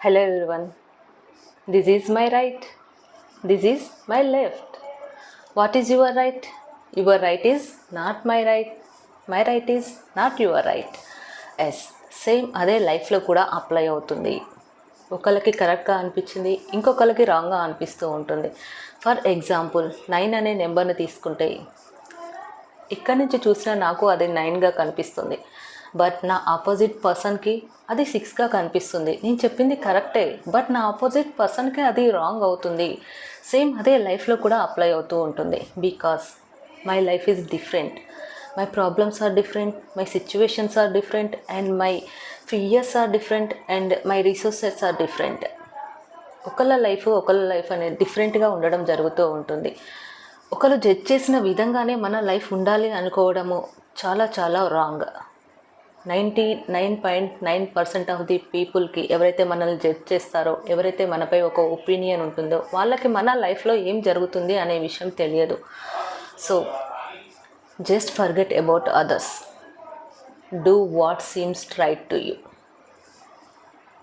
Hello everyone. This is my right. This is my left. What is your right? Your right is not my right. My right is not your right. Yes same అదే లైఫ్లో కూడా apply అవుతుంది. ఒకళ్ళకి కరెక్ట్గా అనిపించింది, ఇంకొకళ్ళకి రాంగ్గా అనిపిస్తూ ఉంటుంది. ఫర్ ఎగ్జాంపుల్ 9 అనే నెంబర్ని తీసుకుంటే ఇక్కడి నుంచి చూసినా నాకు అది 9గా కనిపిస్తుంది. బట్ నా ఆపోజిట్ పర్సన్కి అది 6గా కనిపిస్తుంది. నేను చెప్పింది కరెక్టే, బట్ నా ఆపోజిట్ పర్సన్కి అది రాంగ్ అవుతుంది. సేమ్ అదే లైఫ్లో కూడా అప్లై అవుతూ ఉంటుంది. Because my life is different, my problems are different, my situations are different, and my fears are different, and my resources are different. ఒకళ్ళ లైఫ్ అనేది డిఫరెంట్గా ఉండడం జరుగుతూ ఉంటుంది. ఒకరు జడ్జ్ చేసిన విధంగానే మన లైఫ్ ఉండాలి అనుకోవడము చాలా చాలా రాంగ్. 99.9% ఆఫ్ ది పీపుల్కి ఎవరైతే మనల్ని జడ్జ్ చేస్తారో, ఎవరైతే మనపై ఒక ఒపీనియన్ ఉంటుందో వాళ్ళకి మన లైఫ్లో ఏం జరుగుతుంది అనే విషయం తెలియదు. So just forget about others. Do what seems right to you.